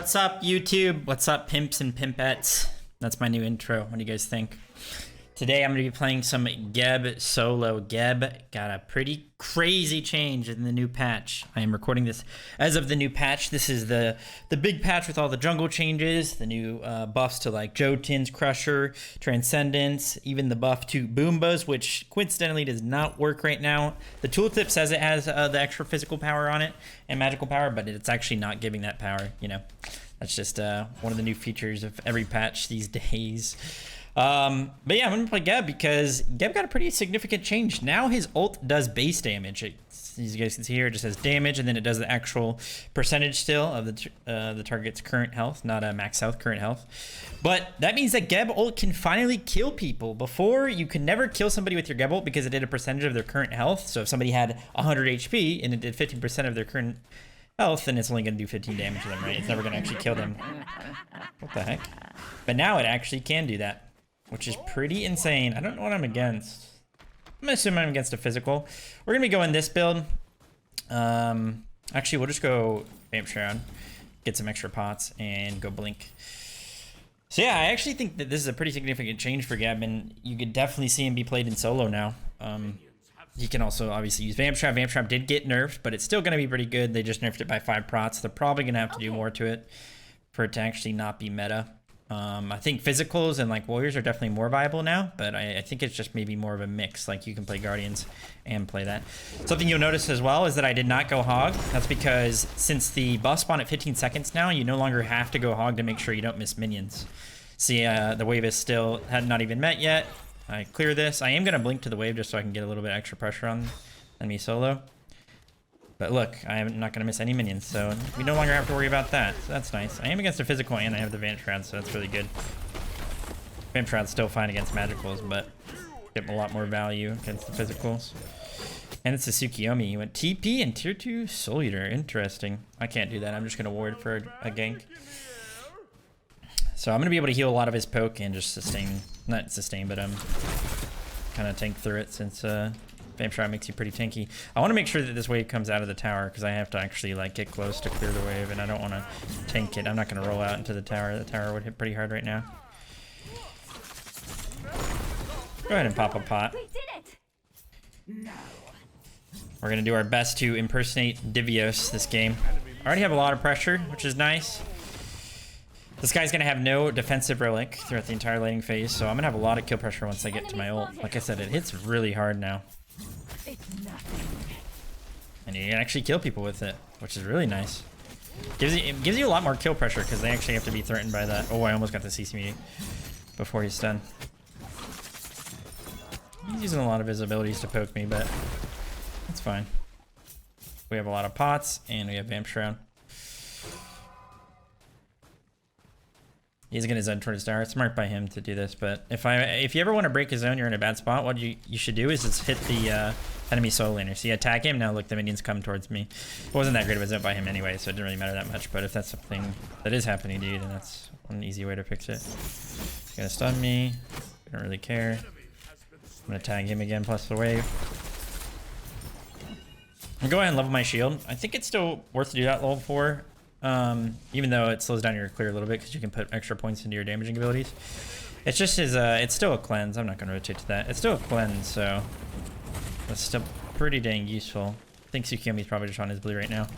What's up, YouTube? What's up, pimps and pimpettes? That's my new intro. What do you guys think? Today I'm going to be playing some GEB solo. GEB got a pretty crazy change in the new patch. I am recording this as of the new patch. This is the big patch with all the jungle changes, the new buffs to like Jotun's Crusher, Transcendence, even the buff to Boombas, which coincidentally does not work right now. The tooltip says it has the extra physical power on it and magical power, but it's actually not giving that power, you know. That's just one of the new features of every patch these days. But yeah, I'm gonna play GEB because GEB got a pretty significant change. Now his ult does base damage. As you guys can see here, it just says damage, and then it does the actual percentage still of the target's current health, not a max health, current health. But that means that GEB ult can finally kill people. Before, you could never kill somebody with your GEB ult because it did a percentage of their current health. So if somebody had 100 HP and it did 15% of their current health, then it's only gonna do 15 damage to them, right? It's never gonna actually kill them. What the heck? But now it actually can do that, which is pretty insane. I don't know what I'm against. I'm gonna assume I'm against a physical. We're gonna be going this build. Actually, we'll just go Vamp Shroud, get some extra pots, and go Blink. So yeah, I actually think that this is a pretty significant change for GEB, and you could definitely see him be played in solo now. He can also obviously use Vamp Shroud. Vamp Shroud did get nerfed, but it's still gonna be pretty good. They just nerfed it by 5 prots. They're probably gonna have to do more to it for it to actually not be meta. I think physicals and like warriors are definitely more viable now, but I think it's just maybe more of a mix. Like you can play guardians and play that. Something you'll notice as well is that I did not go hog. That's because since the buff spawn at 15 seconds now, you no longer have to go hog to make sure you don't miss minions. See, the wave is still not even met yet. I clear this. I am gonna blink to the wave just so I can get a little bit extra pressure on me solo. But look, I'm not going to miss any minions, so we no longer have to worry about that. So that's nice. I am against a physical, and I have the Vamp Shroud, so that's really good. Vamp Shroud's still fine against magicals, but get a lot more value against the physicals. And it's a Tsukiyomi. He went TP and tier 2 Soul Eater. Interesting. I can't do that. I'm just going to ward for a gank. So I'm going to be able to heal a lot of his poke and just sustain. Not sustain, but kind of tank through it since... Vamp Shroud makes you pretty tanky. I want to make sure that this wave comes out of the tower because I have to actually like get close to clear the wave, and I don't want to tank it. I'm not going to roll out into the tower. The tower would hit pretty hard right now. Go ahead and pop a pot. We're going to do our best to impersonate Divios this game. I already have a lot of pressure, which is nice. This guy's going to have no defensive relic throughout the entire laning phase, so I'm going to have a lot of kill pressure once I get to my ult. Like I said, it hits really hard now. And you can actually kill people with it, which is really nice. It gives you a lot more kill pressure because they actually have to be threatened by that. Oh, I almost got the CC meeting before he's done. He's using a lot of his abilities to poke me, but that's fine. We have a lot of pots, and we have Vamp Shroud. He's gonna zone towards his tower. It's smart by him to do this, but if you ever want to break his zone, you're in a bad spot. What you should do is just hit the enemy solo laner. See, attack him. Now look, the minions come towards me. It wasn't that great of a zone by him anyway, so it didn't really matter that much. But if that's something that is happening to you, then that's one easy way to fix it. He's gonna stun me. I don't really care. I'm gonna tag him again plus the wave. I'll go ahead and level my shield. I think it's still worth to do that level 4. Even though it slows down your clear a little bit because you can put extra points into your damaging abilities. It's just it's still a cleanse. I'm not going to rotate to that. It's still a cleanse, so that's still pretty dang useful. I think Tsukiyomi's probably just on his blue right now.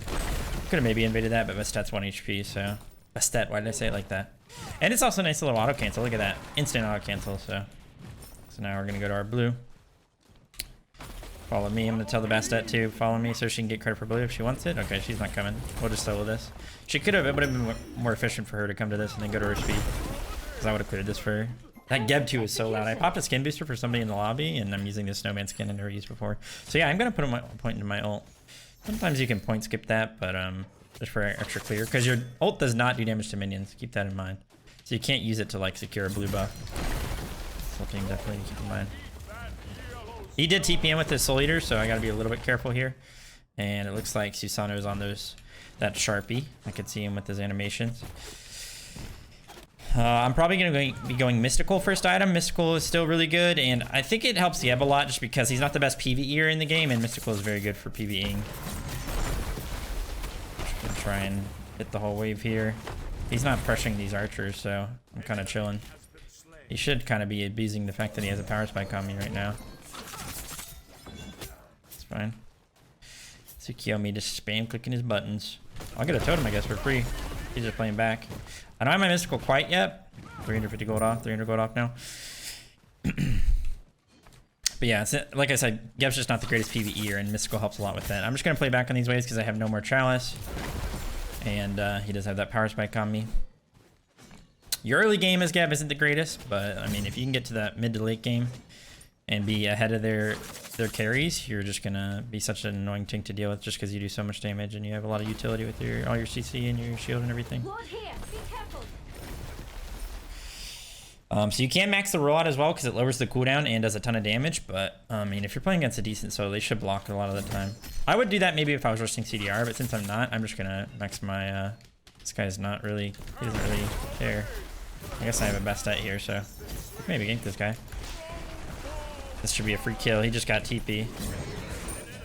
Could have maybe invaded that, but Bastet's 1 HP, so... Bastet, why did I say it like that? And it's also a nice little auto cancel. Look at that. Instant auto cancel, so now we're going to go to our blue. Follow me. I'm going to tell the Bastet to follow me so she can get credit for blue if she wants it. Okay, she's not coming. We'll just solo this. She could have. It would have been more efficient for her to come to this and then go to her speed. Because I would have cleared this for her. That GEB 2 is so loud. I popped a skin booster for somebody in the lobby, and I'm using this snowman skin I never used before. So yeah, I'm going to put a point into my ult. Sometimes you can point skip that, but just for extra clear. Because your ult does not do damage to minions. Keep that in mind. So you can't use it to like secure a blue buff. Something definitely to keep in mind. He did TPM with his Soul Eater, so I gotta be a little bit careful here. And it looks like Susano's on that Sharpie. I could see him with his animations. I'm probably gonna be going Mystical first item. Mystical is still really good, and I think it helps GEB a lot just because he's not the best PvEer in the game, and Mystical is very good for PvEing. Just gonna try and hit the whole wave here. He's not pressuring these archers, so I'm kind of chilling. He should kind of be abusing the fact that he has a power spike on me right now. It's fine. Tsukiyomi just spam clicking his buttons. I'll get a totem, I guess, for free. He's just playing back. I don't have my mystical quite yet. 350 gold off, 300 gold off now. But yeah, it's, like I said, GEB's just not the greatest PvEer, and mystical helps a lot with that. I'm just going to play back on these waves because I have no more chalice. And he does have that power spike on me. Your early game as GEB isn't the greatest, but I mean, if you can get to that mid to late game and be ahead of their carries, you're just gonna be such an annoying tank to deal with just because you do so much damage and you have a lot of utility with all your CC and your shield and everything. So you can max the rollout as well because it lowers the cooldown and does a ton of damage, but I mean, if you're playing against a decent solo, they should block a lot of the time. I would do that maybe if I was rushing CDR, but since I'm not, I'm just gonna max my, this guy's not really, he doesn't really care. I guess I have a best stat here, so maybe gank this guy. This should be a free kill. He just got TP.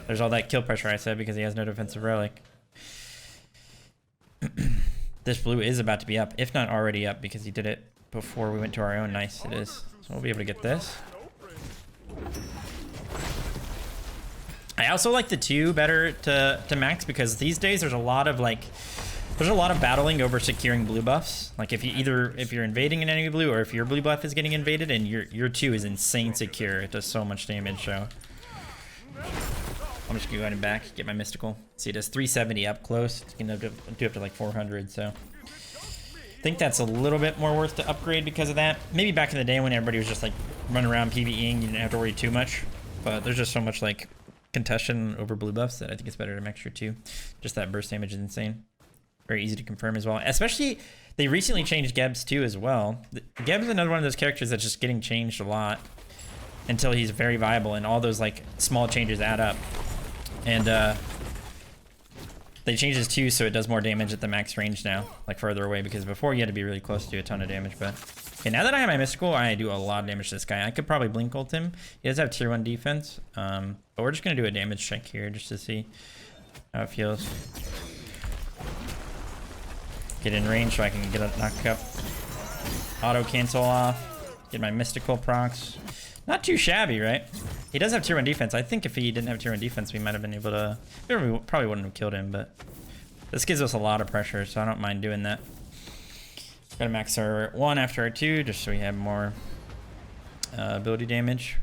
There's all that kill pressure I said because he has no defensive relic. This blue is about to be up, if not already up, because he did it before we went to our own. Nice, it is. So we'll be able to get this. I also like the 2 better to max because these days there's a lot of battling over securing blue buffs. Like if you're invading an enemy blue or if your blue buff is getting invaded, and your 2 is insane secure. It does so much damage, so I'm just gonna go ahead and back, get my mystical. See, it does 370 up close. It's gonna do up to like 400, so I think that's a little bit more worth to upgrade because of that. Maybe back in the day when everybody was just like running around PvEing, you didn't have to worry too much. But there's just so much like contestation over blue buffs that I think it's better to max your 2. Just that burst damage is insane. Very easy to confirm as well. Especially, they recently changed GEBs too as well. GEB is another one of those characters that's just getting changed a lot until he's very viable, and all those like small changes add up. And they changed his 2 so it does more damage at the max range now, like further away, because before you had to be really close to do a ton of damage. But okay, now that I have my mystical, I do a lot of damage to this guy. I could probably blink ult him. He does have tier 1 defense, but we're just gonna do a damage check here just to see how it feels. Get in range so I can get a knock up. Auto cancel off. Get my mystical procs. Not too shabby, right? He does have tier 1 defense. I think if he didn't have tier 1 defense, we might have been able to... We probably wouldn't have killed him, but... This gives us a lot of pressure, so I don't mind doing that. Gotta max our 1 after our 2, just so we have more ability damage.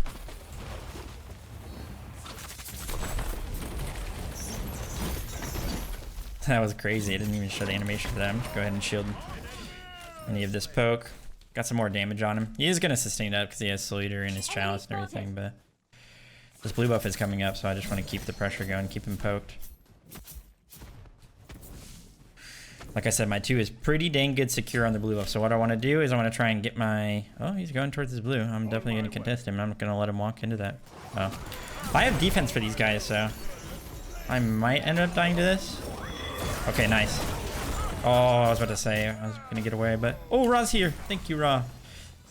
That was crazy. I didn't even show the animation for that. I'm just go ahead and shield any of this poke. Got some more damage on him. He is going to sustain up because he has Soul Eater and his chalice and everything, but this blue buff is coming up, so I just want to keep the pressure going, keep him poked. Like I said, my 2 is pretty dang good secure on the blue buff, so what I want to do is I want to try and get my... Oh, he's going towards his blue. I'm definitely going to contest him. I'm not going to let him walk into that. Oh. I have defense for these guys, so I might end up dying to this. Okay, nice. Oh, I was about to say I was gonna get away, but oh, Ra's here. Thank you, Ra.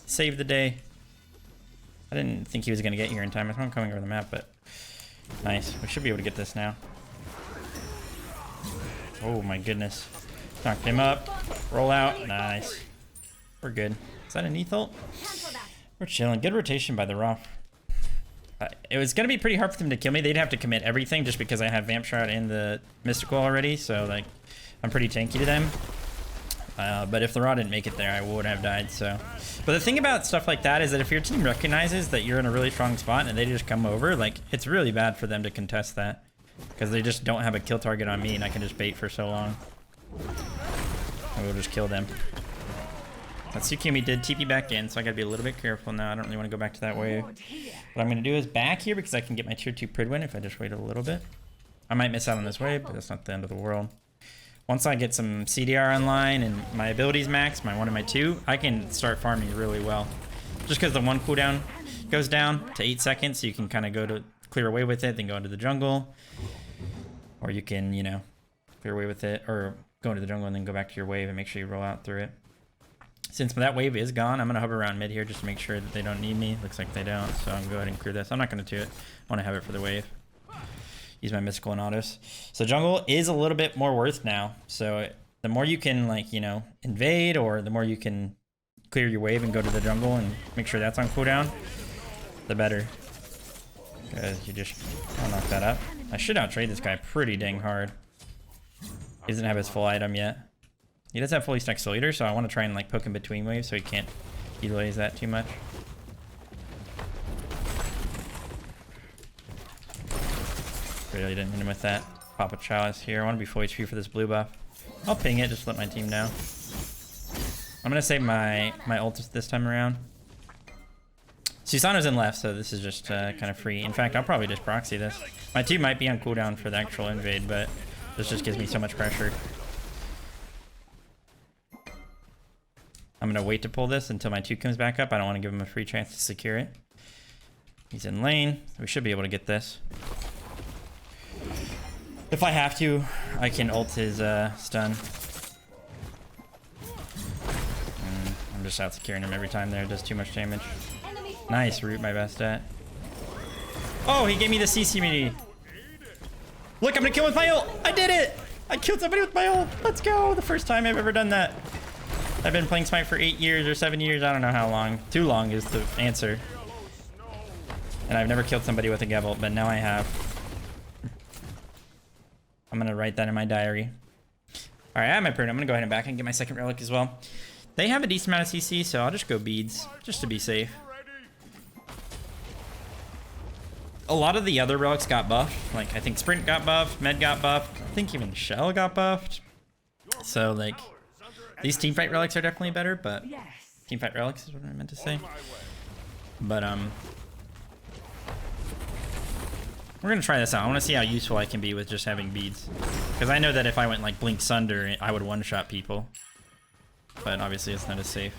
Saved the day. I didn't think he was gonna get here in time. I'm coming over the map, but nice. We should be able to get this now. Oh my goodness. Knocked him up. Roll out. Nice. We're good. Is that an ult? We're chilling. Good rotation by the Ra. It was going to be pretty hard for them to kill me. They'd have to commit everything just because I have Vamp Shroud and the Mystical already. So, like, I'm pretty tanky to them. But if the Raw didn't make it there, I would have died. So, but the thing about stuff like that is that if your team recognizes that you're in a really strong spot and they just come over, like, it's really bad for them to contest that. Because they just don't have a kill target on me and I can just bait for so long. And we'll just kill them. That Tsukimi did TP back in, so I gotta be a little bit careful now. I don't really want to go back to that wave. What I'm gonna do is back here because I can get my tier 2 Pridwin if I just wait a little bit. I might miss out on this wave, but that's not the end of the world. Once I get some CDR online and my abilities max, my 1 and my 2, I can start farming really well. Just because the 1 cooldown goes down to 8 seconds, so you can kind of go to clear away with it, then go into the jungle. Or you can, you know, clear away with it, or go into the jungle and then go back to your wave and make sure you roll out through it. Since that wave is gone, I'm going to hover around mid here just to make sure that they don't need me. Looks like they don't, so I'm going to go ahead and clear this. I'm not going to do it. I want to have it for the wave. Use my mystical and autos. So jungle is a little bit more worth now. So the more you can, like, you know, invade, or the more you can clear your wave and go to the jungle and make sure that's on cooldown, the better. Because you just I'll knock that up. I should outtrade this guy pretty dang hard. He doesn't have his full item yet. He does have fully stacked Soul Eater, so I want to try and like poke him between waves so he can't utilize that too much. Really didn't hit him with that. Pop a chalice here. I want to be full HP for this blue buff. I'll ping it, just let my team know. I'm gonna save my ult this time around. Susano's in left, so this is just kind of free. In fact, I'll probably just proxy this. My team might be on cooldown for the actual invade, but this just gives me so much pressure. I'm gonna wait to pull this until my 2 comes back up. I don't want to give him a free chance to secure it. He's in lane. We should be able to get this. If I have to, I can ult his stun. I'm just out securing him every time there. It does too much damage. Nice root, my best at. Oh, he gave me the CC immunity. Look, I'm gonna kill with my ult. I did it. I killed somebody with my ult. Let's go. The first time I've ever done that. I've been playing Smite for 8 years or 7 years. I don't know how long. Too long is the answer. And I've never killed somebody with a GEB ult, but now I have. I'm gonna write that in my diary. All right, I have my prune. I'm gonna go ahead and back and get my second relic as well. They have a decent amount of CC, so I'll just go beads, just to be safe. A lot of the other relics got buffed. Like, I think Sprint got buffed, Med got buffed. I think even Shell got buffed. So, like, these teamfight relics are definitely better, but teamfight relics is what I meant to say. But, we're gonna try this out. I wanna see how useful I can be with just having beads. Because I know that if I went, like, Blink Sunder, I would one-shot people. But obviously it's not as safe.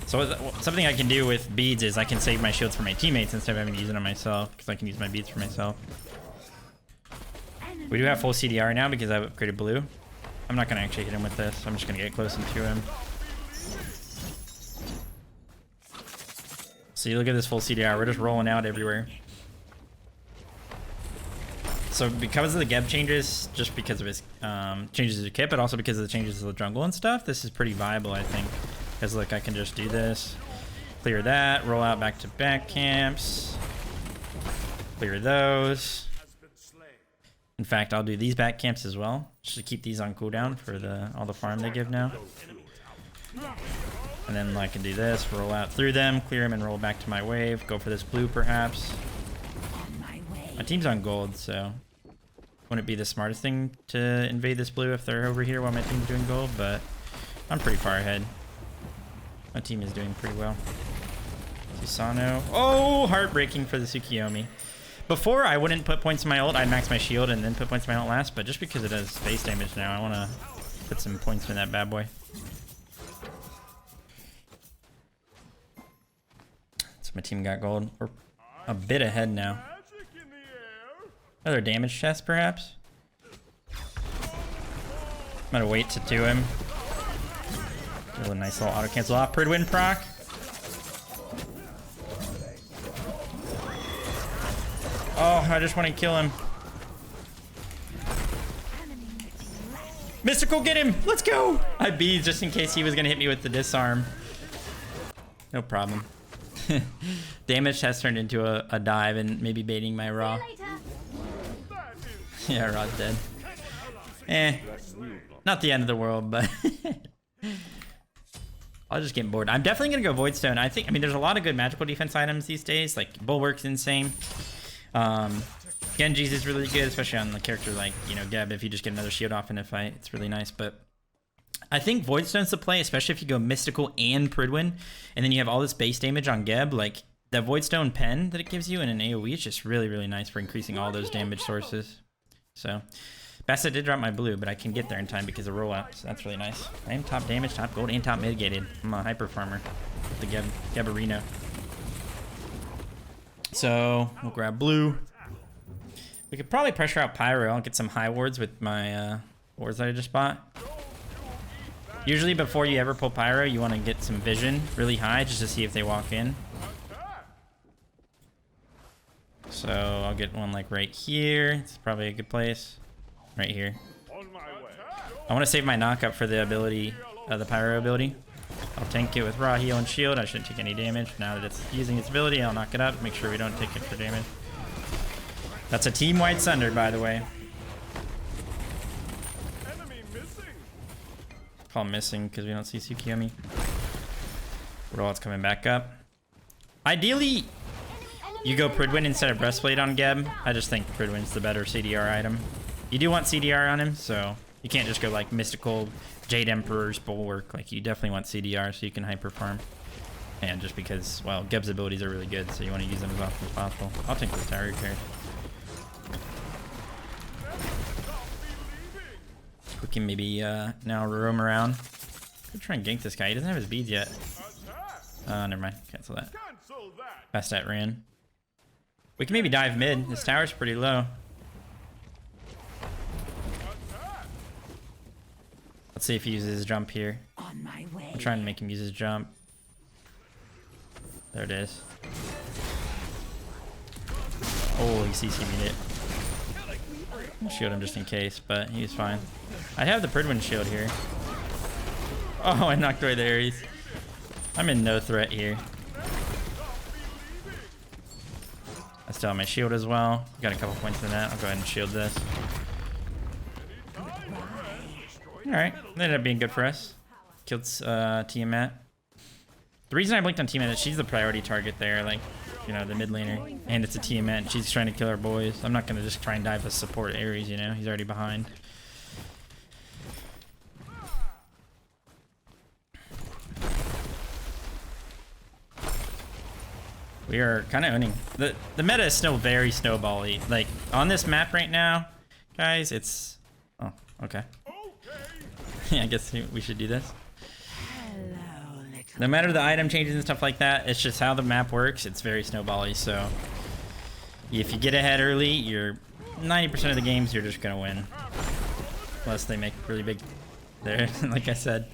So something I can do with beads is I can save my shields for my teammates instead of having to use it on myself, because I can use my beads for myself. We do have full CDR now because I've upgraded blue. I'm not gonna actually hit him with this. I'm just gonna get close into him. So you look at this full CDR, we're just rolling out everywhere. So because of the GEB changes, just because of his changes to the kit, but also because of the changes to the jungle and stuff, this is pretty viable, I think. Because look, I can just do this, clear that, roll out back to back camps, clear those. In fact, I'll do these back camps as well, just to keep these on cooldown for all the farm they give now. And then I can do this, roll out through them, clear them, and roll back to my wave. Go for this blue, perhaps. My team's on gold, so wouldn't it be the smartest thing to invade this blue if they're over here while my team's doing gold, but I'm pretty far ahead. My team is doing pretty well. Susano. Oh, heartbreaking for the Tsukiyomi. Before, I wouldn't put points in my ult. I'd max my shield and then put points in my ult last, but just because it does face damage now, I want to put some points in that bad boy. So my team got gold. We're a bit ahead now. Another damage chest, perhaps? I'm gonna wait to do him. Do a nice little auto cancel off. Pridwin proc. Oh, I just want to kill him. Mystical, get him! Let's go! I beat just in case he was gonna hit me with the disarm. No problem. Damage has turned into a dive and maybe baiting my raw. Yeah, Raw's dead. Eh, not the end of the world, but I'll just get bored. I'm definitely gonna go Voidstone. I mean, there's a lot of good magical defense items these days. Like Bulwark's insane. Genji's is really good, especially on the character like, you know, GEB. If you just get another shield off in a fight, it's really nice. But I think Voidstone's the play, especially if you go Mystical and Pridwin, and then you have all this base damage on GEB. Like the Voidstone pen that it gives you in an AoE is just really, really nice for increasing all those damage sources. So, Basta did drop my blue, but I can get there in time because of rollout, so that's really nice. I am top damage, top gold, and top mitigated. I'm a hyper farmer with the Gebarino. So, we'll grab blue. We could probably pressure out Pyro. I'll get some high wards with my wards that I just bought. Usually before you ever pull Pyro, you want to get some vision really high just to see if they walk in. So I'll get one like right here. It's probably a good place. right here. I want to save my knockup for the ability, the pyro ability. I'll tank it with raw heal and shield. I shouldn't take any damage. Now that it's using its ability, I'll knock it up. Make sure we don't take it for damage. That's a team-wide Sunder, by the way. Call missing because we don't see Tsukiyomi. Rodol's coming back up. Ideally, you go Pridwin instead of Breastplate on Geb. I just think Pridwin's the better CDR item. You do want CDR on him, so you can't just go like Mystical, Jade Emperor's Bulwark. Like, you definitely want CDR so you can hyper farm. And just because, well, Geb's abilities are really good, so you want to use them as often as possible. I'll take this tower, who cares? We can maybe now roam around. Could try and gank this guy. He doesn't have his beads yet. Never mind. Cancel that. Fast at ran. We can maybe dive mid. This tower's pretty low. Let's see if he uses his jump here. On my way. I'm trying to make him use his jump. There it is. Oh, he CC'd it. I'll shield him just in case, but he's fine. I have the Pridwin shield here. Oh, I knocked away the Ares. I'm in no threat here. I still have my shield as well. Got a couple points in that. I'll go ahead and shield this. Alright, that ended up being good for us. Killed Tiamat. The reason I blinked on Tiamat is she's the priority target there, like, you know, the mid laner. And it's a Tiamat, and she's trying to kill our boys. I'm not going to just try and dive a support Ares, you know? He's already behind. We are kind of owning. The meta is still very snowball-y. Like, on this map right now, guys, it's... Oh, okay. Yeah, I guess we should do this. No matter the item changes and stuff like that, it's just how the map works. It's very snowball-y, so... If you get ahead early, you're... 90% of the games, you're just going to win. Unless they make really big... There, like I said.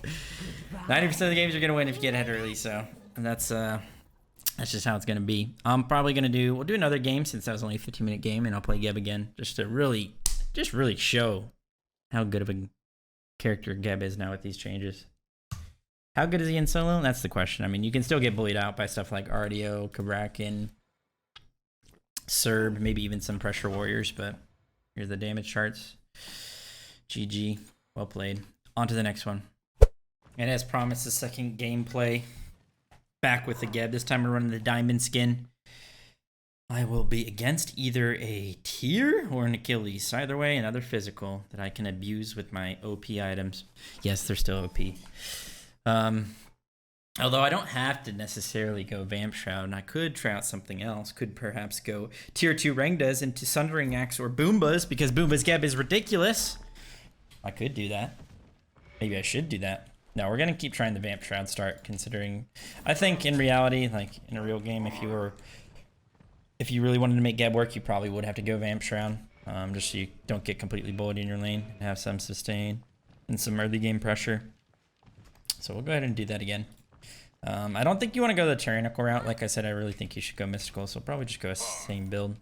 90% of the games you're going to win if you get ahead early, so... And that's just how it's going to be. I'm probably going to do... We'll do another game since that was only a 15-minute game, and I'll play Geb again. Just to really show how good of a character Geb is now with these changes. How good is he in solo? That's the question. I mean, you can still get bullied out by stuff like RDO, Kabrakin, Serb, maybe even some Pressure Warriors, but here's the damage charts. GG. Well played. On to the next one. And as promised, the second gameplay. Back with the Geb. This time we're running the diamond skin. I will be against either a tier or an Achilles. Either way, another physical that I can abuse with my OP items. Yes, they're still OP. Although I don't have to necessarily go Vamp Shroud, and I could try out something else. Could perhaps go tier 2 Rengdas into Sundering Axe or Boombas, because Boomba's Geb is ridiculous. I could do that. Maybe I should do that. No, we're going to keep trying the Vamp Shroud start, considering... I think in reality, like in a real game, if you really wanted to make Geb work, you probably would have to go Vamp Shroud. Just so you don't get completely bullied in your lane and have some sustain and some early game pressure. So we'll go ahead and do that again. I don't think you want to go the Tyrannical route. Like I said, I really think you should go Mystical, so probably just go same build.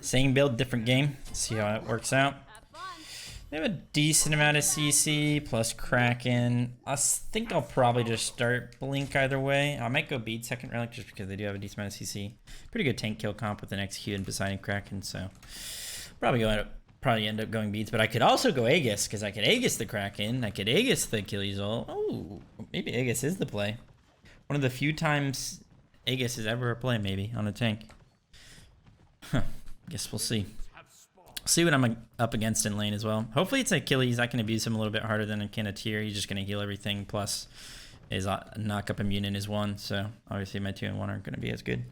Same build, different game. See how it works out. They have a decent amount of CC plus Kraken. I think I'll probably just start Blink either way. I might go Bead second relic just because they do have a decent amount of CC. Pretty good tank kill comp with an Execute and Poseidon Kraken, so probably end up going Beads. But I could also go Aegis because I could Aegis the Kraken. I could Aegis the Achilles ult. Oh, maybe Aegis is the play. One of the few times Aegis is ever a play, maybe on a tank. Huh. Guess we'll see. See what I'm up against in lane as well. Hopefully it's Achilles. I can abuse him a little bit harder than I can a tier. He's just going to heal everything. Plus his knock-up immune in his 1. So obviously my 2 and 1 aren't going to be as good.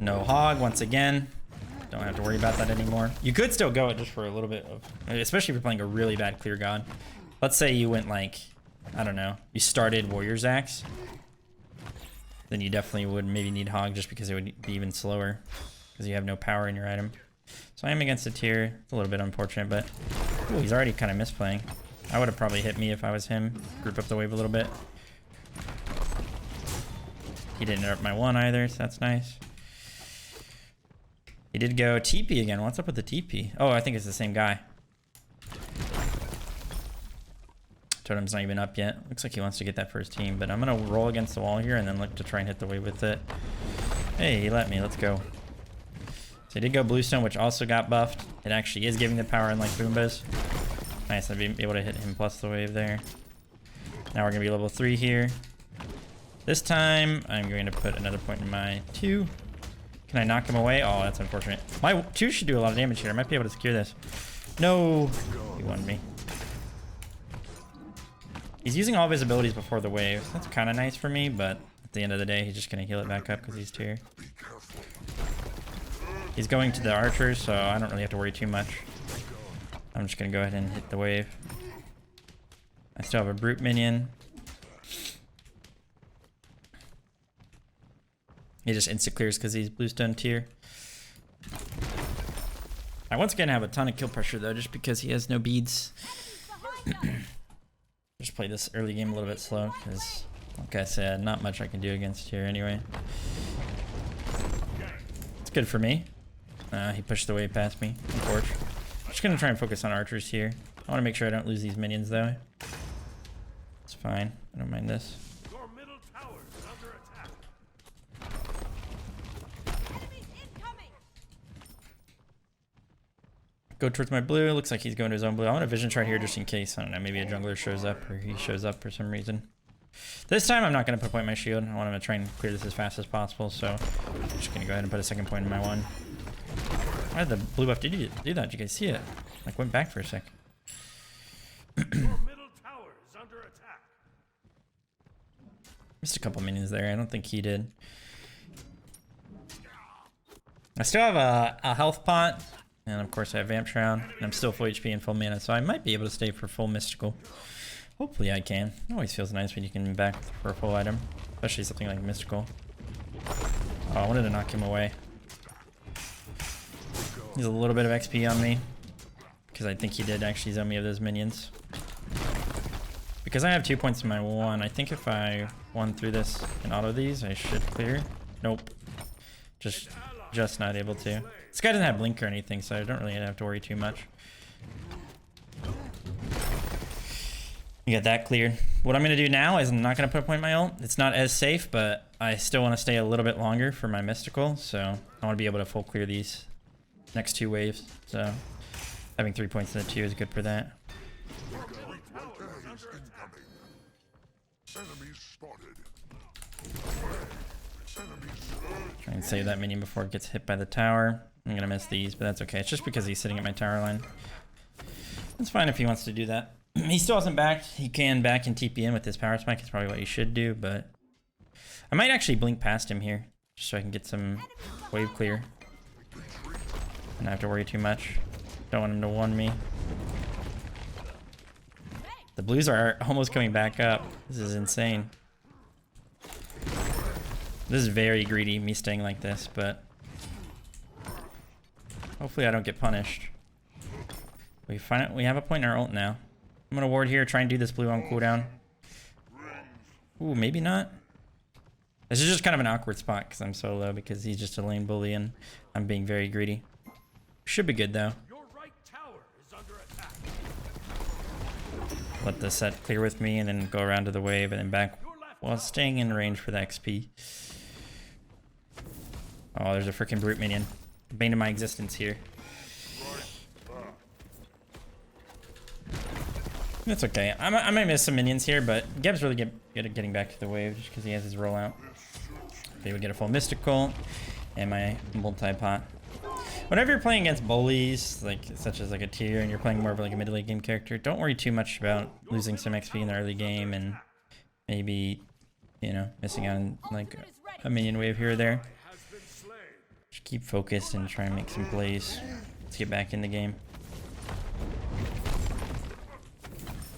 No Hog once again. Don't have to worry about that anymore. You could still go it just for a little bit of... Especially if you're playing a really bad Clear God. Let's say you went like... I don't know. You started Warrior's Axe. Then you definitely would maybe need Hog just because it would be even slower because you have no power in your item. So I am against a tier. It's a little bit unfortunate, but ooh, he's already kind of misplaying. I would have probably hit me if I was him. Group up the wave a little bit. He didn't interrupt my 1 either, so that's nice. He did go TP again. What's up with the TP? Oh, I think it's the same guy. Totem's not even up yet. Looks like he wants to get that first team, but I'm gonna roll against the wall here and then look to try and hit the wave with it. Hey, he let me. Let's go. So he did go bluestone, which also got buffed. It actually is giving the power unlike Boomba's. Nice, I'd be able to hit him plus the wave there. Now we're gonna be level 3 here. This time, I'm going to put another point in my 2. Can I knock him away? Oh, that's unfortunate. My 2 should do a lot of damage here. I might be able to secure this. No, he won me. He's using all of his abilities before the wave. That's kind of nice for me, but at the end of the day, he's just gonna heal it back up because he's tier. He's going to the archers, so I don't really have to worry too much. I'm just gonna go ahead and hit the wave. I still have a brute minion. He just insta clears because he's bluestone tier. I once again have a ton of kill pressure though, just because he has no beads. Just play this early game a little bit slow because, like I said, not much I can do against here anyway. It's good for me. He pushed the wave past me, unfortunately. I'm just gonna try and focus on archers here. I want to make sure I don't lose these minions though. It's fine. I don't mind this. Your middle tower is under attack. Go towards my blue. Looks like he's going to his own blue. I want a vision shard here just in case. I don't know. Maybe a jungler shows up or he shows up for some reason. This time I'm not going to put point in my shield. I want him to try and clear this as fast as possible. So I'm just going to go ahead and put a second point in my 1. Why did the blue buff did you do that? Did you guys see it? Like went back for a sec. Your middle tower is under attack. Missed a couple minions there. I don't think he did. I still have a health pot. And of course I have Vamp Shroud, and I'm still full HP and full mana, so I might be able to stay for full Mystical. Hopefully I can. It always feels nice when you can back for a full item, especially something like Mystical. Oh, I wanted to knock him away. He's a little bit of XP on me, because I think he did actually zone me of those minions. Because I have 2 points in my 1, I think if I won through this and auto these, I should clear. Nope. Just not able to. This guy doesn't have blink or anything, so I don't really have to worry too much. You got that cleared. What I'm going to do now is I'm not going to put a point in my ult. It's not as safe, but I still want to stay a little bit longer for my Mystical, so I want to be able to full clear these next 2 waves. So having 3 points in the 2 is good for that. Try and save that minion before it gets hit by the tower. I'm gonna miss these, but that's okay. It's just because he's sitting at my tower line. It's fine if he wants to do that. He still hasn't backed. He can back and TP in with his power spike. It's probably what he should do, but I might actually blink past him here just so I can get some wave clear. And not have to worry too much. Don't want him to 1 me. The blues are almost coming back up. This is insane. This is very greedy, me staying like this, but hopefully I don't get punished. We have a point in our ult now. I'm gonna ward here, try and do this blue on cooldown. Ooh, maybe not. This is just kind of an awkward spot because I'm so low because he's just a lane bully and I'm being very greedy. Should be good though. Your right tower is under attack. Let the set clear with me and then go around to the wave and then back while staying in range for the XP. Oh, there's a freaking brute minion. The bane of my existence here. That's okay. I might miss some minions here, but GEB's really good at getting back to the wave just because he has his rollout. They would get a full Mystical and my multi-pot. Whenever you're playing against bullies, like such as like a tier, and you're playing more of like a mid-late game character, don't worry too much about losing some XP in the early game and maybe, you know, missing out on like a minion wave here or there. Just keep focused and try and make some plays. Let's get back in the game.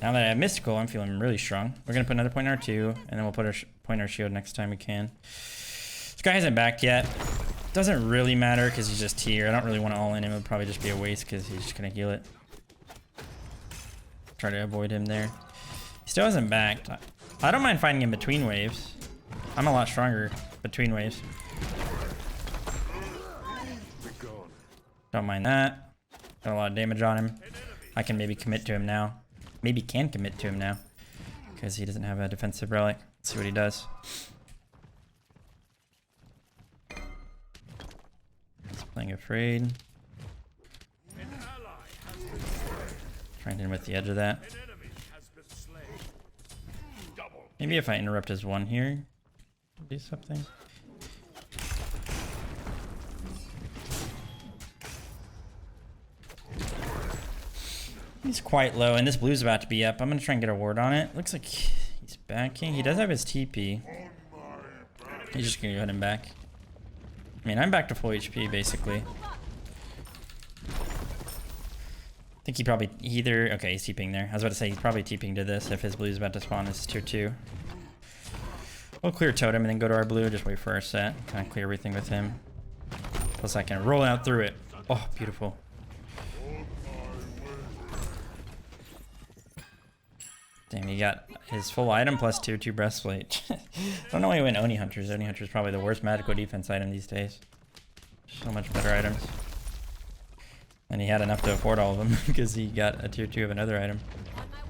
Now that I have Mystical, I'm feeling really strong. We're going to put another point in our 2, and then we'll put our point in our shield next time we can. This guy hasn't backed yet. Doesn't really matter because he's just tier. I don't really want to all in him. It would probably just be a waste because he's just going to heal it. Try to avoid him there. He still hasn't backed. I don't mind fighting in between waves. I'm a lot stronger between waves. Don't mind that. Got a lot of damage on him. I can maybe commit to him now. Maybe can commit to him now. Because he doesn't have a defensive relic. Let's see what he does. He's playing afraid. Trying to hit him with the edge of that. Maybe if I interrupt his one here, do something. He's quite low, and this blue's about to be up. I'm gonna try and get a ward on it. Looks like he's backing. He does have his TP. He's just gonna go ahead and back. I mean, I'm back to full HP, basically. I think he probably either... Okay, he's TPing there. I was about to say he's probably TPing to this if his blue's about to spawn. This is tier 2. We'll clear totem and then go to our blue. Just wait for our set. Kind of clear everything with him. Plus I can roll out through it. Oh, beautiful. Damn, he got his full item plus tier 2 breastplate. I don't know why he went Oni Hunters. Oni Hunters is probably the worst magical defense item these days. So much better items. And he had enough to afford all of them because he got a tier 2 of another item.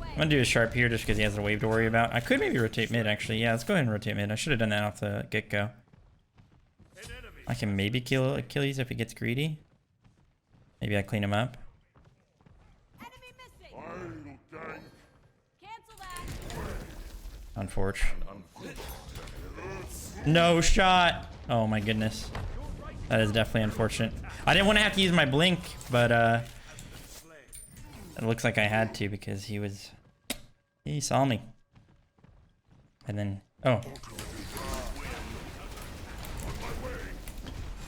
I'm gonna do a sharp here just because he has a wave to worry about. I could maybe rotate mid actually. Yeah, let's go ahead and rotate mid. I should have done that off the get-go. I can maybe kill Achilles if he gets greedy. Maybe I clean him up. Unfortunate. No shot. Oh my goodness. That is definitely unfortunate. I didn't want to have to use my blink, but it looks like I had to because he saw me. And then, oh.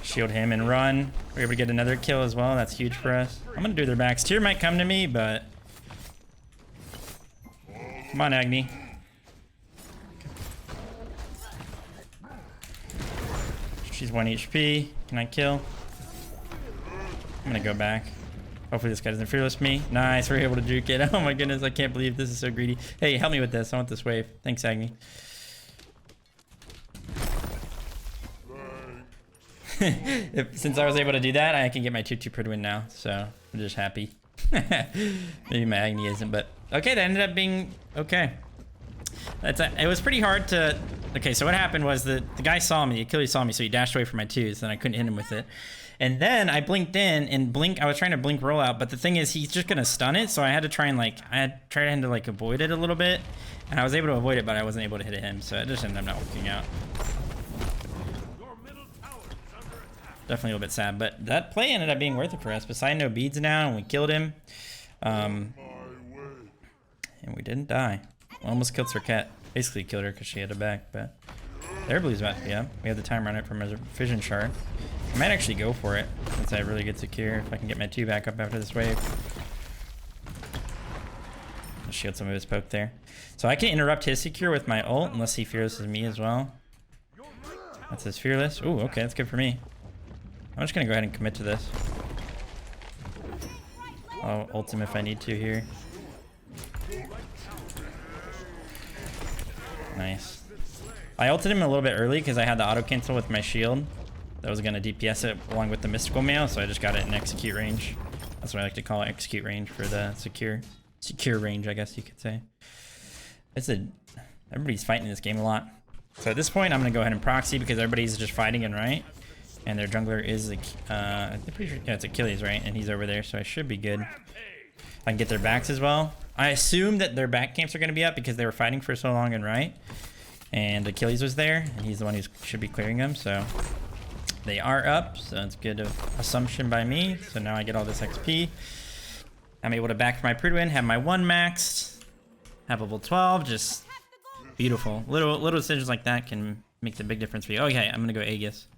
Shield him and run. We're able to get another kill as well. That's huge for us. I'm gonna do their backs. Tyr might come to me, but come on, Agni. She's 1 HP. Can I kill? I'm gonna go back. Hopefully this guy doesn't fearless me. Nice, we're able to juke it. Oh my goodness, I can't believe this is so greedy. Hey, help me with this. I want this wave. Thanks, Agni. Since I was able to do that, I can get my 2-2 per win now. So I'm just happy. Maybe my Agni isn't, but okay, that ended up being okay. It was pretty hard to... Okay, so what happened was the guy saw me, Achilles saw me, so he dashed away from my 2s, and I couldn't hit him with it. And then I blinked in, and I was trying to blink rollout, but the thing is, he's just gonna stun it, so I had to try and like, avoid it a little bit. And I was able to avoid it, but I wasn't able to hit him, so it just ended up not working out. Definitely a little bit sad, but that play ended up being worth it for us. Poseidon no beads now, and we killed him. And we didn't die. We almost killed Serket. Basically killed her because she had a back, but their blue's about to be up. We have the timer on it from a vision shard. I might actually go for it since I have really good secure. If I can get my 2 back up after this wave. I'll shield some of his poke there. So I can interrupt his secure with my ult unless he fearlesses me as well. That's his fearless. Ooh, okay, that's good for me. I'm just gonna go ahead and commit to this. I'll ult him if I need to here. Nice. I ulted him a little bit early because I had the auto cancel with my shield. That was going to DPS it along with the mystical mail, so I just got it in execute range. That's what I like to call it, execute range for the secure range, I guess you could say. Everybody's fighting this game a lot. So at this point, I'm going to go ahead and proxy because everybody's just fighting and right. And their jungler is, I'm pretty sure, yeah, it's Achilles, right? And he's over there, so I should be good. I can get their backs as well. I assume that their back camps are going to be up because they were fighting for so long and right. And Achilles was there, and he's the one who should be clearing them, so they are up. So it's good assumption by me. So now I get all this XP. I'm able to back for my Pridwin, have my 1 maxed, have level 12, just beautiful. Little decisions like that can make the big difference for you. Okay, I'm going to go Aegis.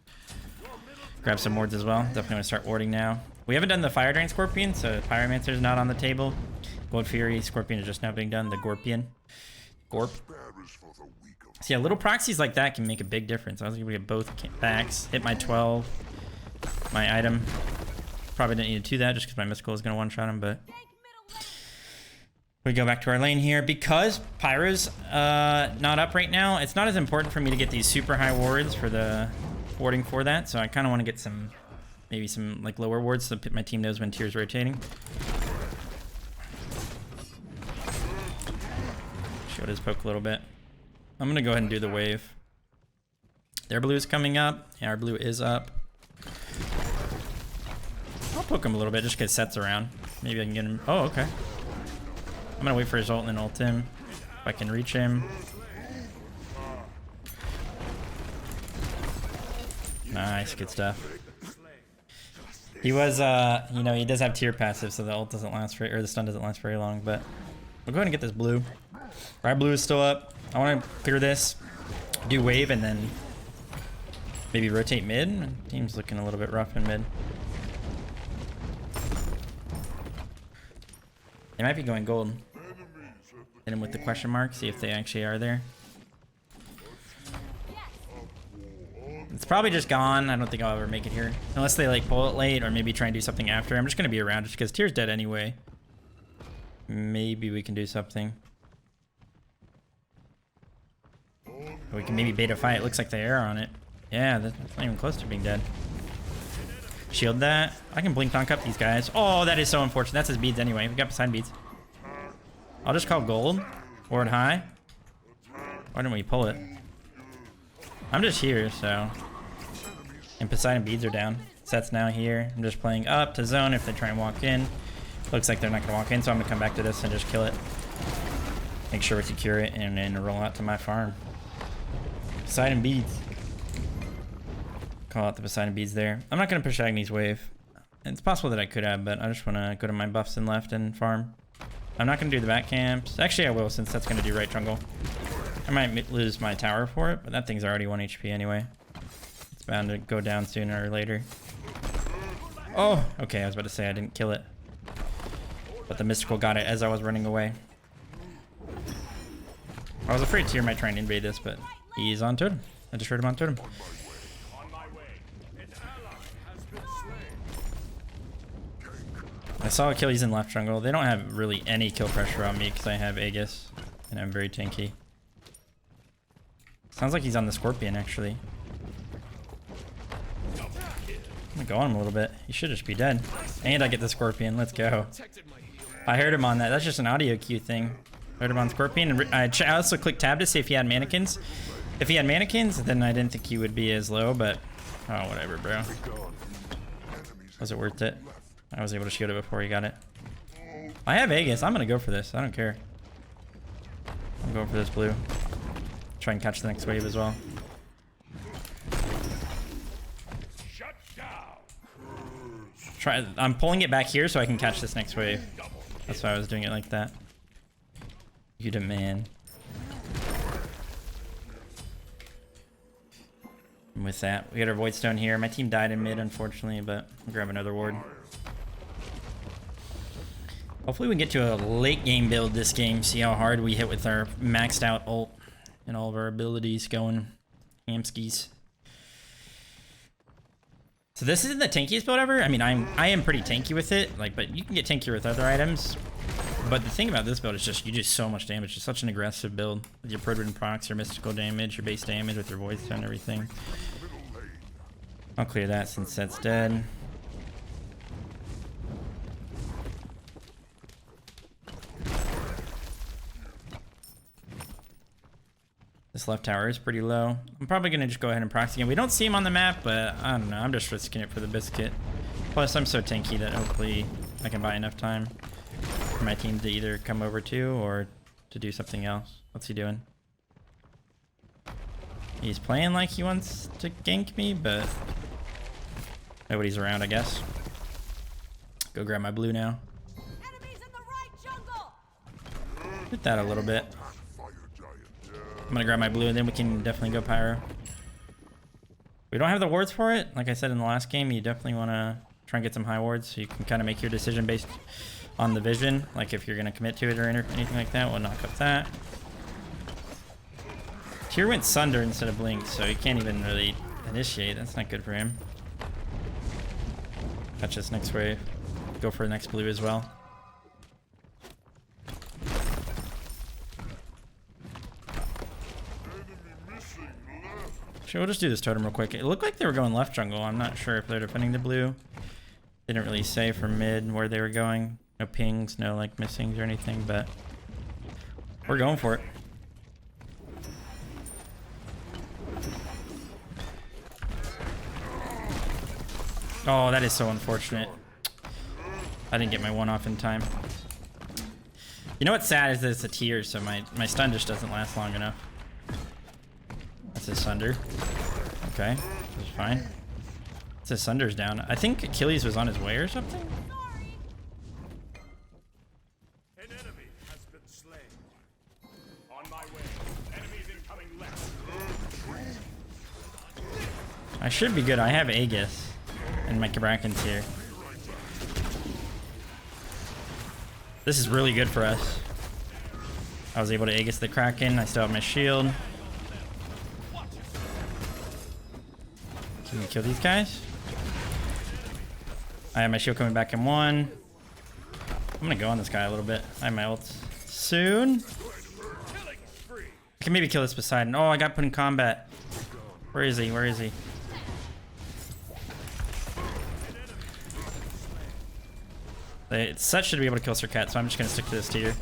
Grab some wards as well. Definitely want to start warding now. We haven't done the Fire Drain Scorpion, so Pyromancer is not on the table. Gold Fury Scorpion is just now being done. The Gorpion. Gorp. So yeah, little proxies like that can make a big difference. I was able to get both backs, hit my 12, my item. Probably didn't need to do that just because my mystical is going to one-shot him, but we go back to our lane here. Because Pyro's not up right now, it's not as important for me to get these super high wards for the warding for that, so I kind of want to get some maybe some like lower wards so my team knows when tier's rotating. Shield his poke a little bit. I'm gonna go ahead and do the wave. Their blue is coming up. Yeah, our blue is up. I'll poke him a little bit just because Set's around. Maybe I can get him. Oh, okay. I'm gonna wait for his ult and then ult him. If I can reach him. Nice, good stuff. He was, you know, he does have tier passive, so the ult doesn't last for, or the stun doesn't last very long, but we'll go ahead and get this blue. Our blue is still up. I want to clear this, do wave, and then maybe rotate mid. Team's looking a little bit rough in mid. They might be going gold. Hit him with the question mark, see if they actually are there. It's probably just gone. I don't think I'll ever make it here. Unless they like pull it late or maybe try and do something after. I'm just going to be around just because tier's dead anyway. Maybe we can do something. We can maybe beta fight. It looks like they are on it. Yeah, that's not even close to being dead. Shield that. I can blink donk up these guys. Oh, that is so unfortunate. That's his beads anyway. We got beside beads. I'll just call gold. Ward high. Why didn't we pull it? I'm just here, so. And Poseidon beads are down. Set's now here. I'm just playing up to zone if they try and walk in. Looks like they're not gonna walk in, so I'm gonna come back to this and just kill it. Make sure we secure it and then roll out to my farm. Poseidon beads. Call out the Poseidon beads there. I'm not gonna push Agni's wave. It's possible that I could have, but I just wanna go to my buffs and left and farm. I'm not gonna do the back camps. Actually, I will, since that's gonna do right jungle. I might lose my tower for it, but that thing's already 1 HP anyway. It's bound to go down sooner or later. Oh, okay, I was about to say I didn't kill it. But the mystical got it as I was running away. I was afraid Tyr might try and invade this, but he's on totem. I just heard him on totem. I saw Achilles in left jungle. They don't have really any kill pressure on me because I have Aegis and I'm very tanky. Sounds like he's on the Scorpion, actually. I'm gonna go on him a little bit. He should just be dead. And I get the Scorpion. Let's go. I heard him on that. That's just an audio cue thing. I heard him on Scorpion. And I also clicked tab to see if he had mannequins. If he had mannequins, then I didn't think he would be as low, but... Oh, whatever, bro. Was it worth it? I was able to shield it before he got it. I have Aegis. I'm gonna go for this. I don't care. I'm going for this blue. Try and catch the next wave as well. I'm pulling it back here so I can catch this next wave. That's why I was doing it like that. You demand. And with that, we got our Void Stone here. My team died in mid, unfortunately, but I'll grab another ward. Hopefully we get to a late game build this game. See how hard we hit with our maxed out ult. And all of our abilities going hamskis. So this isn't the tankiest build ever. I mean, I am pretty tanky with it, like, but you can get tankier with other items. But the thing about this build is just you do so much damage. It's such an aggressive build with your Protean procs, your mystical damage, your base damage with your Void Stone and everything. I'll clear that since that's dead. This left tower is pretty low. I'm probably going to just go ahead and proxy again. We don't see him on the map, but I don't know. I'm just risking it for the biscuit. Plus, I'm so tanky that hopefully I can buy enough time for my team to either come over to or to do something else. What's he doing? He's playing like he wants to gank me, but nobody's around, I guess. Go grab my blue now. Hit that a little bit. I'm gonna grab my blue and then we can definitely go pyro. We don't have the wards for it. Like I said in the last game, you definitely want to try and get some high wards so you can kind of make your decision based on the vision. Like if you're gonna commit to it or anything like that, we'll knock up that. Tyr went Sunder instead of Blink, so he can't even really initiate. That's not good for him. Catch this next wave. Go for the next blue as well. Actually, we'll just do this totem real quick. It looked like they were going left jungle. I'm not sure if they're defending the blue. They didn't really say for mid where they were going. No pings, no like missings or anything, but we're going for it. Oh, that is so unfortunate. I didn't get my one off in time. You know what's sad is that it's a tier, so my stun just doesn't last long enough. That's his Sunder. Okay, that's fine. It's his Sunder's down. I think Achilles was on his way or something. An enemy has been slain. On my way. Enemies incoming left. I should be good. I have Aegis. And my Kraken's here. This is really good for us. I was able to Aegis the Kraken. I still have my shield. Can we kill these guys? I have my shield coming back in 1. I'm gonna go on this guy a little bit. I have my ults soon. I can maybe kill this Poseidon. Oh, I got put in combat. Where is he? Where is he? Such should be able to kill Sir Cat, so I'm just gonna stick to this tier.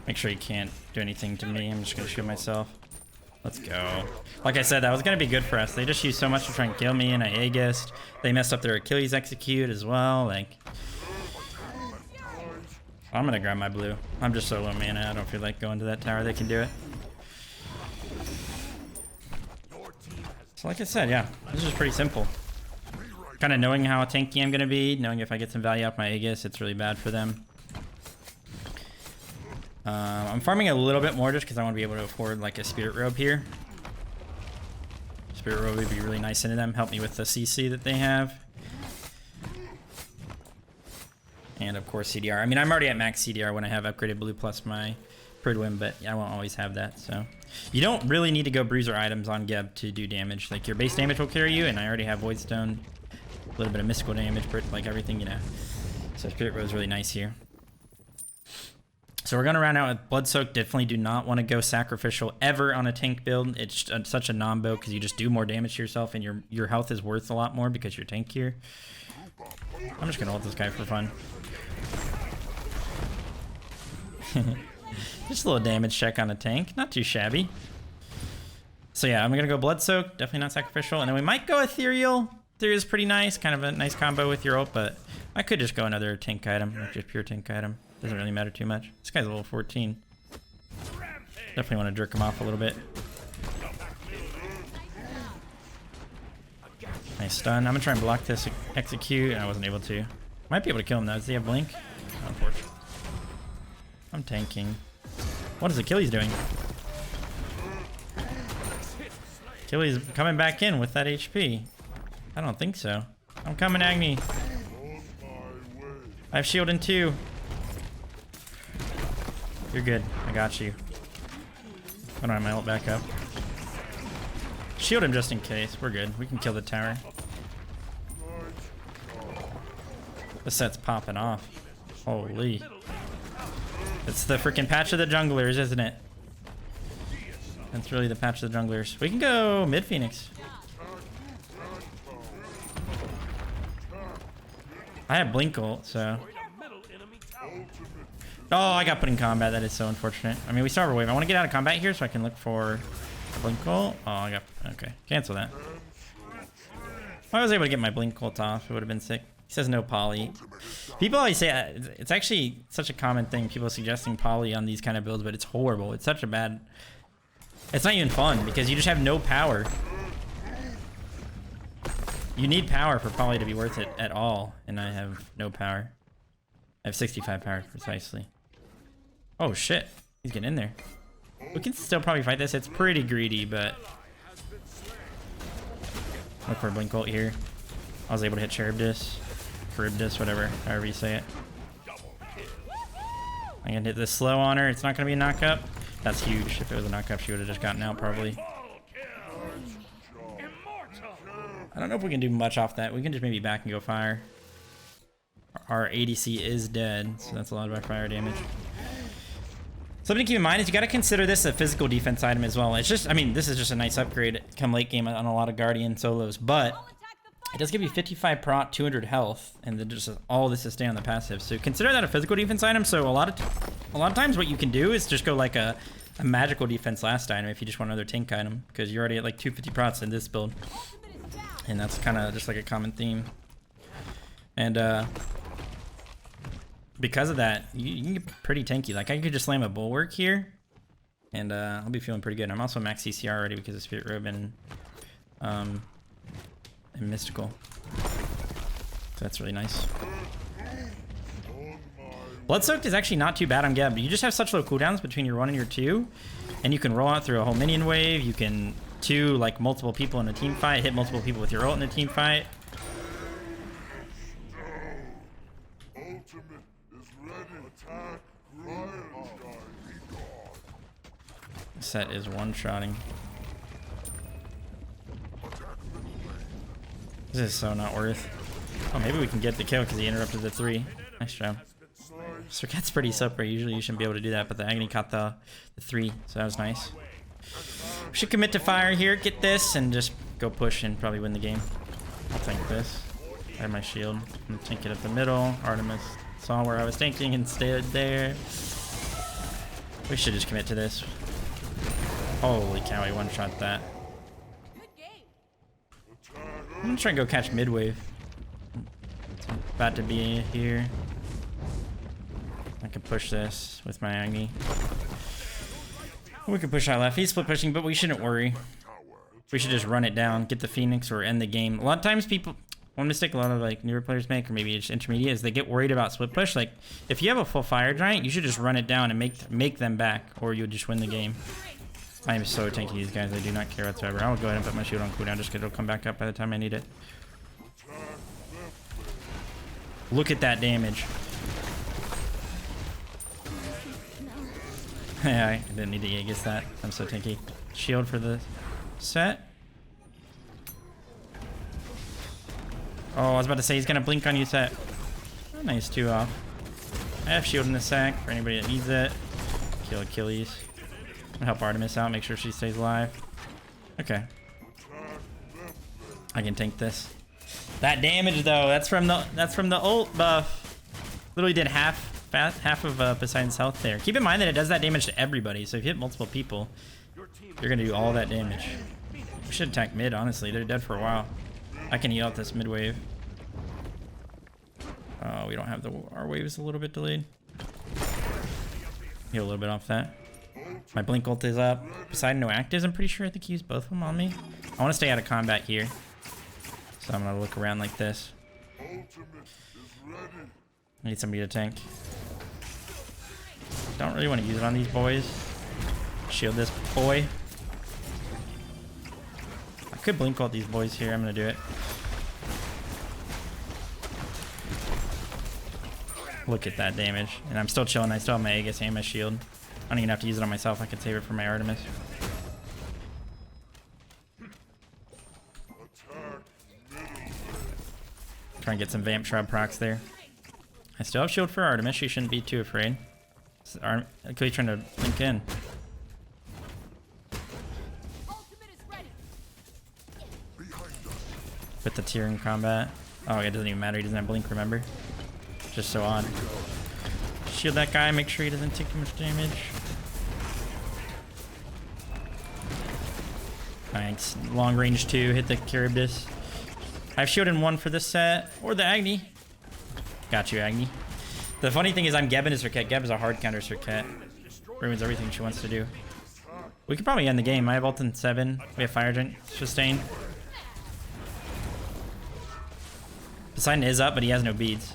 Make sure he can't do anything to me. I'm just gonna shoot myself. Let's go. Like I said, that was gonna be good for us. They just used so much to try and kill me, and I Aegis'd. They messed up their Achilles execute as well. Like, I'm gonna grab my blue. I'm just so low mana. I don't feel like going to that tower. They can do it. So like I said, yeah, this is pretty simple. Kind of knowing how tanky I'm gonna be, knowing if I get some value off my Aegis, it's really bad for them. I'm farming a little bit more just because I want to be able to afford like a Spirit Robe here. Spirit Robe would be really nice into them, help me with the CC that they have. And of course CDR. I mean, I'm already at max CDR when I have upgraded blue plus my Pridwin, but I won't always have that, so. You don't really need to go bruiser items on GEB to do damage. Like, your base damage will carry you, and I already have Voidstone. A little bit of mystical damage, like everything, you know. So Spirit Robe is really nice here. So we're going to round out with Blood Soak. Definitely do not want to go sacrificial ever on a tank build. It's such a non-build because you just do more damage to yourself and your health is worth a lot more because you're tankier. I'm just going to ult this guy for fun. Just a little damage check on a tank. Not too shabby. So yeah, I'm going to go Blood Soak. Definitely not sacrificial. And then we might go Ethereal. Ethereal is pretty nice. Kind of a nice combo with your ult, but I could just go another tank item. Like just pure tank item. Doesn't really matter too much. This guy's level 14. Definitely want to jerk him off a little bit. Nice stun. I'm going to try and block this execute. I wasn't able to. Might be able to kill him though. Does he have blink? Unfortunately. I'm tanking. What is Achilles doing? Achilles coming back in with that HP. I don't think so. I'm coming, Agni. I have shield in 2. You're good. I got you. I don't have my ult back up. Shield him just in case. We're good. We can kill the tower. This set's popping off. Holy. It's the freaking patch of the junglers, isn't it? That's really the patch of the junglers. We can go mid Phoenix. I have blink ult, so. Oh, I got put in combat. That is so unfortunate. I mean, we still have a wave. I want to get out of combat here so I can look for blink ult. Oh, I got. Okay, cancel that. If I was able to get my blink ult off, it would have been sick. He says no poly. People always say it's actually such a common thing. People suggesting poly on these kind of builds, but it's horrible. It's such a bad. It's not even fun because you just have no power. You need power for poly to be worth it at all, and I have no power. I have 65 power precisely. Oh shit, he's getting in there. We can still probably fight this. It's pretty greedy, but look for a blink ult here. I was able to hit Charybdis, whatever, however you say it. I'm gonna hit this slow on her. It's not gonna be a knockup. That's huge. If it was a knockup, she would have just gotten out probably. I don't know if we can do much off that. We can just maybe back and go fire. Our ADC is dead, so that's a lot of our fire damage. Something to keep in mind is you got to consider this a physical defense item as well. It's just, I mean, this is just a nice upgrade come late game on a lot of Guardian solos, but it does give you 55 prot, 200 health, and then just all this is stay on the passive. So consider that a physical defense item. So a lot of times what you can do is just go like a magical defense last item if you just want another tank item, because you're already at like 250 prots in this build, and that's kind of just like a common theme. And because of that, you can get pretty tanky. Like I could just slam a bulwark here, and I'll be feeling pretty good. I'm also max CCR already because of Spirit Robe and Mystical. So that's really nice. Blood Soaked is actually not too bad on Geb. You just have such low cooldowns between your 1 and your 2, and you can roll out through a whole minion wave. You can like multiple people in a team fight, hit multiple people with your ult in a team fight. Set is one-shotting. This is so not worth. Oh, maybe we can get the kill because he interrupted the 3. Nice job. Serket's pretty super. Usually you shouldn't be able to do that, but the Agony caught the 3, so that was nice. We should commit to fire here, get this, and just go push and probably win the game. I'll tank this. I have my shield. I'm gonna tank it up the middle. Artemis saw where I was tanking and stayed there. We should just commit to this. Holy cow, he one-shot that. I'm gonna try and go catch mid-wave. It's about to be here. I can push this with my Agni. We can push out left. He's split pushing, but we shouldn't worry. We should just run it down, get the Phoenix, or end the game. A lot of times people, one mistake a lot of like newer players make, or maybe just intermediate, is they get worried about split push. Like, if you have a full fire giant, you should just run it down and make them back, or you'll just win the game. I am so tanky these guys, I do not care whatsoever. I'll go ahead and put my shield on cooldown just because it'll come back up by the time I need it. Look at that damage. Yeah, I didn't need to Aegis that. I'm so tanky. Shield for the set. Oh, I was about to say he's gonna blink on you, set. Oh, nice, 2 off. I have shield in the sack for anybody that needs it. Kill Achilles. Help Artemis out, make sure she stays alive. Okay. I can tank this. That damage though, that's from the ult buff. Literally did half of Poseidon's health there. Keep in mind that it does that damage to everybody, so if you hit multiple people, you're gonna do all that damage. We should attack mid, honestly. They're dead for a while. I can eat out this mid wave. Oh, we don't have our wave is a little bit delayed. Heal a little bit off that. My blink ult is up. Poseidon no actives, I'm pretty sure. I think he used both of them on me. I want to stay out of combat here, so I'm gonna look around like this. I need somebody to tank. Don't really want to use it on these boys. Shield this boy. I could blink ult these boys here. I'm gonna do it. Look at that damage, and I'm still chilling. I still have my Aegis and my shield. I don't even have to use it on myself. I can save it for my Artemis. Try and get some Vamp Shroud procs there. I still have shield for Artemis. She shouldn't be too afraid. Achilles trying to link in. Put the tier in combat. Oh, it doesn't even matter. He doesn't have blink, remember? Just so odd. Shield that guy. Make sure he doesn't take too much damage. Thanks. Long range 2. Hit the Charybdis. I've shielded 1 for this set. Or the Agni. Got you, Agni. The funny thing is I'm Gebbing his Serket. Geb is a hard counter Serket. Ruins everything she wants to do. We could probably end the game. I have ult in 7. We have Fire Giant sustain. Poseidon is up, but he has no beads.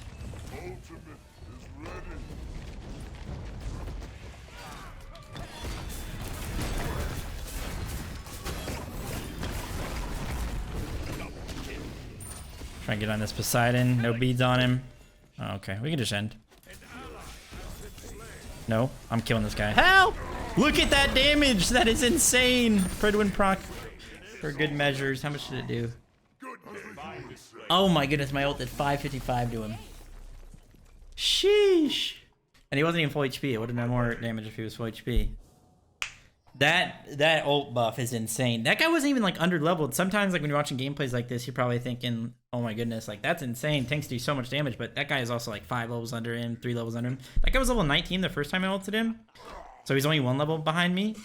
Try and get on this Poseidon. No beads on him. Oh, okay, we can just end. No, I'm killing this guy. Help! Look at that damage! That is insane! Predwin proc for good measures. How much did it do? Oh my goodness, my ult did 555 to him. Sheesh. And he wasn't even full HP. It would have done more damage if he was full HP. That ult buff is insane. That guy wasn't even like under leveled. Sometimes like when you're watching gameplays like this, you're probably thinking, oh my goodness, like that's insane. Tanks do so much damage, but that guy is also like 5 levels under him, 3 levels under him. That guy was level 19 the first time I ulted him. So he's only 1 level behind me.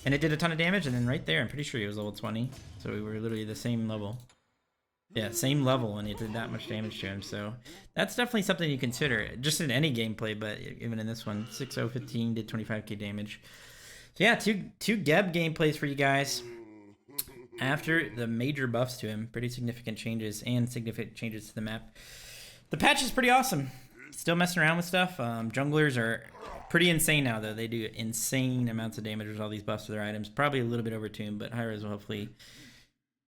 And it did a ton of damage, and then right there, I'm pretty sure he was level 20. So we were literally the same level. Yeah, same level, and it did that much damage to him. So that's definitely something you consider, just in any gameplay, but even in this one. 6-0-15 did 25k damage. So yeah, two GEB gameplays for you guys. After the major buffs to him, pretty significant changes, and significant changes to the map. The patch is pretty awesome. Still messing around with stuff. Junglers are pretty insane now, though. They do insane amounts of damage with all these buffs to their items. Probably a little bit overtuned, but Hi-Rez will hopefully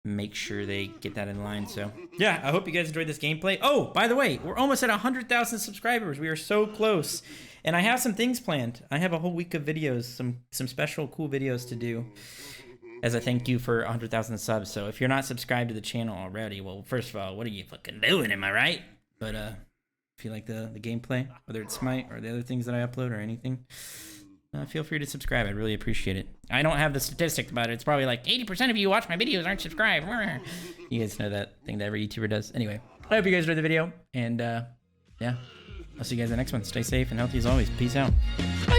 make sure they get that in line. So yeah, I hope you guys enjoyed this gameplay. Oh, by the way, we're almost at 100,000 subscribers. We are so close, and I have some things planned. I have a whole week of videos, some special cool videos to do as a thank you for 100,000 subs. So if you're not subscribed to the channel already, well, first of all, what are you fucking doing? Am I right? But if you like the gameplay, whether it's Smite or the other things that I upload or anything, feel free to subscribe. I'd really appreciate it. I don't have the statistic about it. It's probably like 80% of you who watch my videos aren't subscribed. You guys know that thing that every YouTuber does. Anyway, I hope you guys enjoyed the video. And yeah, I'll see you guys in the next one. Stay safe and healthy as always. Peace out. Bye.